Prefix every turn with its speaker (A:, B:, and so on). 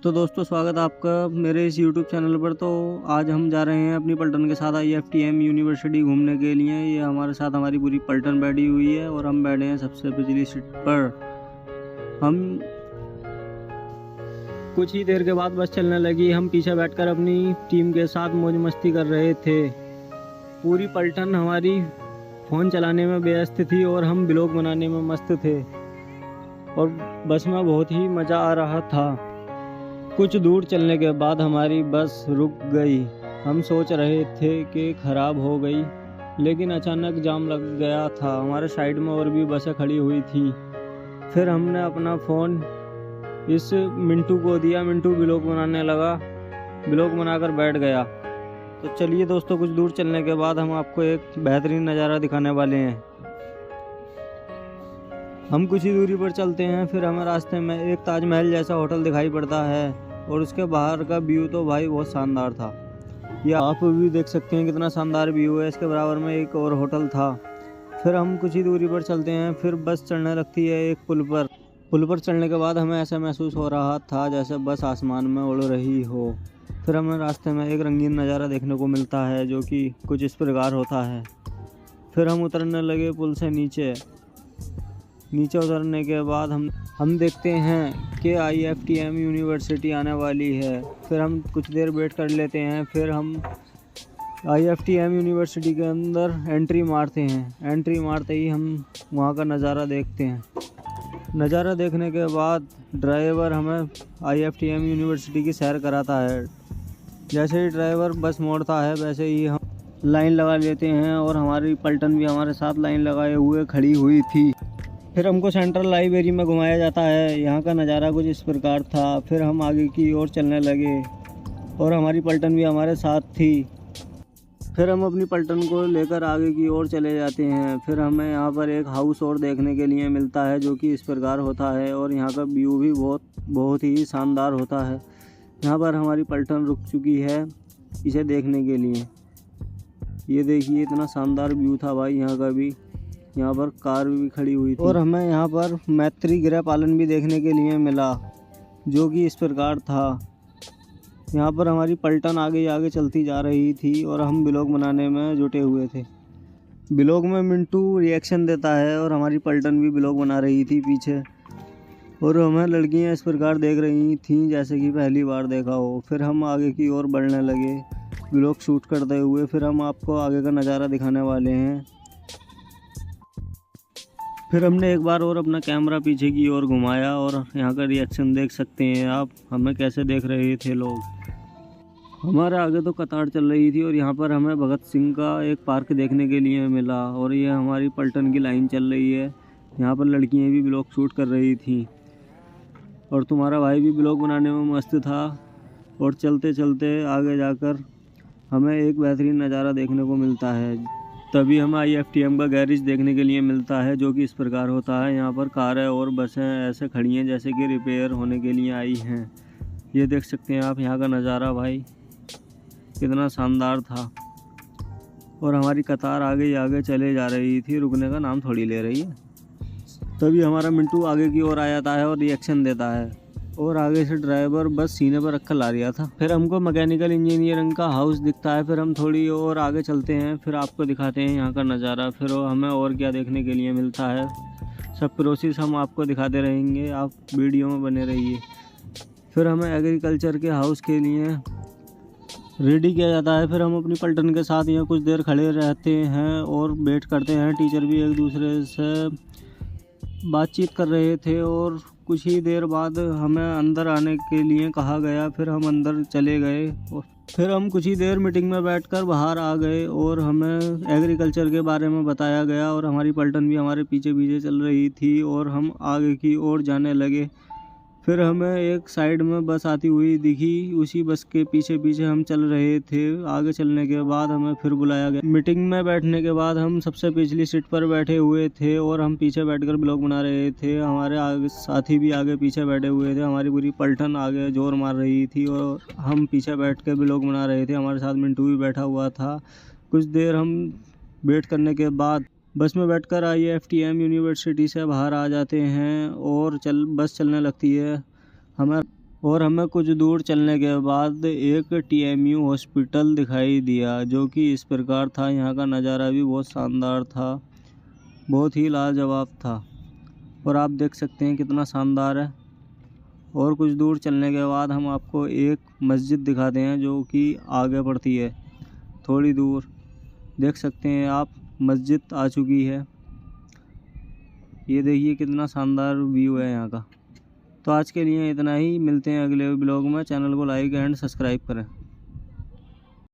A: तो दोस्तों स्वागत है आपका मेरे इस यूट्यूब चैनल पर। तो आज हम जा रहे हैं अपनी पलटन के साथ IFTM यूनिवर्सिटी घूमने के लिए। ये हमारे साथ हमारी पूरी पलटन बैठी हुई है और हम बैठे हैं सबसे पिछली सीट पर। हम कुछ ही देर के बाद बस चलने लगी। हम पीछे बैठकर अपनी टीम के साथ मौज मस्ती कर रहे थे। पूरी पलटन हमारी फ़ोन चलाने में व्यस्त थी और हम ब्लॉग बनाने में मस्त थे और बस में बहुत ही मज़ा आ रहा था। कुछ दूर चलने के बाद हमारी बस रुक गई। हम सोच रहे थे कि ख़राब हो गई, लेकिन अचानक जाम लग गया था। हमारे साइड में और भी बसें खड़ी हुई थी। फिर हमने अपना फ़ोन इस मिंटू को दिया। मिंटू ब्लॉग बनाने लगा, ब्लॉग बनाकर बैठ गया। तो चलिए दोस्तों, कुछ दूर चलने के बाद हम आपको एक बेहतरीन नज़ारा दिखाने वाले हैं। हम कुछ ही दूरी पर चलते हैं, फिर हमें रास्ते में एक ताजमहल जैसा होटल दिखाई पड़ता है और उसके बाहर का व्यू तो भाई बहुत शानदार था। ये आप भी देख सकते हैं कितना शानदार व्यू है। इसके बराबर में एक और होटल था। फिर हम कुछ ही दूरी पर चलते हैं, फिर बस चढ़ने लगती है एक पुल पर। पुल पर चढ़ने के बाद हमें ऐसा महसूस हो रहा था जैसे बस आसमान में उड़ रही हो। फिर हमें रास्ते में एक रंगीन नज़ारा देखने को मिलता है जो कि कुछ इस प्रकार होता है। फिर हम उतरने लगे पुल से नीचे उतरने के बाद हम देखते हैं कि IFTM यूनिवर्सिटी आने वाली है। फिर हम कुछ देर वेट कर लेते हैं। फिर हम IFTM यूनिवर्सिटी के अंदर एंट्री मारते हैं। एंट्री मारते ही हम वहाँ का नज़ारा देखते हैं। नज़ारा देखने के बाद ड्राइवर हमें IFTM यूनिवर्सिटी की सैर कराता है। जैसे ही ड्राइवर बस मोड़ता है वैसे ही हम लाइन लगा लेते हैं और हमारी पलटन भी हमारे साथ लाइन लगाए हुए खड़ी हुई थी। फिर हमको सेंट्रल लाइब्रेरी में घुमाया जाता है। यहाँ का नज़ारा कुछ इस प्रकार था। फिर हम आगे की ओर चलने लगे और हमारी पलटन भी हमारे साथ थी। फिर हम अपनी पलटन को लेकर आगे की ओर चले जाते हैं। फिर हमें यहाँ पर एक हाउस और देखने के लिए मिलता है जो कि इस प्रकार होता है और यहाँ का व्यू भी बहुत ही शानदार होता है। यहाँ पर हमारी पलटन रुक चुकी है इसे देखने के लिए। ये देखिए इतना शानदार व्यू था भाई यहाँ का भी। यहाँ पर कार भी खड़ी हुई थी और हमें यहाँ पर मैत्री गृह पालन भी देखने के लिए मिला जो कि इस प्रकार था। यहाँ पर हमारी पलटन आगे चलती जा रही थी और हम ब्लॉग बनाने में जुटे हुए थे। ब्लॉग में मिंटू रिएक्शन देता है और हमारी पलटन भी ब्लॉग बना रही थी पीछे और हमें लड़कियाँ इस प्रकार देख रही थीं जैसे कि पहली बार देखा हो। फिर हम आगे की ओर बढ़ने लगे ब्लॉग शूट करते हुए। फिर हम आपको आगे का नज़ारा दिखाने वाले हैं। फिर हमने एक बार और अपना कैमरा पीछे की ओर घुमाया और यहाँ का रिएक्शन देख सकते हैं आप, हमें कैसे देख रहे थे लोग। हमारे आगे तो कतार चल रही थी और यहाँ पर हमें भगत सिंह का एक पार्क देखने के लिए मिला और ये हमारी पलटन की लाइन चल रही है। यहाँ पर लड़कियाँ भी ब्लॉग शूट कर रही थी और तुम्हारा भाई भी ब्लॉग बनाने में मस्त था। और चलते चलते आगे जाकर हमें एक बेहतरीन नज़ारा देखने को मिलता है। तभी हमें IFTM का गैरेज देखने के लिए मिलता है जो कि इस प्रकार होता है। यहाँ पर कारें और बसें ऐसे खड़ी हैं जैसे कि रिपेयर होने के लिए आई हैं। ये देख सकते हैं आप यहाँ का नज़ारा भाई कितना शानदार था। और हमारी कतार आगे चले जा रही थी, रुकने का नाम थोड़ी ले रही है। तभी हमारा मिंटू आगे की ओर आ जाता है और रिएक्शन देता है और आगे से ड्राइवर बस सीने पर रखकर ला रहा था। फिर हमको मैकेनिकल इंजीनियरिंग का हाउस दिखता है। फिर हम थोड़ी और आगे चलते हैं, फिर आपको दिखाते हैं यहाँ का नज़ारा। फिर हमें और क्या देखने के लिए मिलता है सब प्रोसेस हम आपको दिखाते रहेंगे, आप वीडियो में बने रहिए। फिर हमें एग्रीकल्चर के हाउस के लिए रेडी किया जाता है। फिर हम अपनी पलटन के साथ यहाँ कुछ देर खड़े रहते हैं और वेट करते हैं। टीचर भी एक दूसरे से बातचीत कर रहे थे और कुछ ही देर बाद हमें अंदर आने के लिए कहा गया। फिर हम अंदर चले गए और फिर हम कुछ ही देर मीटिंग में बैठकर बाहर आ गए और हमें एग्रीकल्चर के बारे में बताया गया और हमारी पलटन भी हमारे पीछे चल रही थी और हम आगे की ओर जाने लगे। फिर हमें एक साइड में बस आती हुई दिखी, उसी बस के पीछे हम चल रहे थे। आगे चलने के बाद हमें फिर बुलाया गया। मीटिंग में बैठने के बाद हम सबसे पिछली सीट पर बैठे हुए थे और हम पीछे बैठकर ब्लॉग बना रहे थे। हमारे आगे साथी भी आगे पीछे बैठे हुए थे। हमारी पूरी पलटन आगे जोर मार रही थी और हम पीछे बैठ के ब्लॉग बना रहे थे। हमारे साथ मिंटू भी बैठा हुआ था। कुछ देर हम वेट करने के बाद बस में बैठकर IFTM यूनिवर्सिटी से बाहर आ जाते हैं और बस चलने लगती है। हमें और हमें कुछ दूर चलने के बाद एक TMU हॉस्पिटल दिखाई दिया, जो कि इस प्रकार था। यहाँ का नज़ारा भी बहुत शानदार था, बहुत ही लाजवाब था, और आप देख सकते हैं कितना शानदार है। और कुछ दूर चलने के बाद हम आपको एक मस्जिद दिखाते हैं, जो कि आगे पड़ती है थोड़ी दूर। देख सकते हैं आप, मस्जिद आ चुकी है। ये देखिए कितना शानदार व्यू है यहाँ का। तो आज के लिए इतना ही, मिलते हैं अगले ब्लॉग में। चैनल को लाइक एंड सब्सक्राइब करें।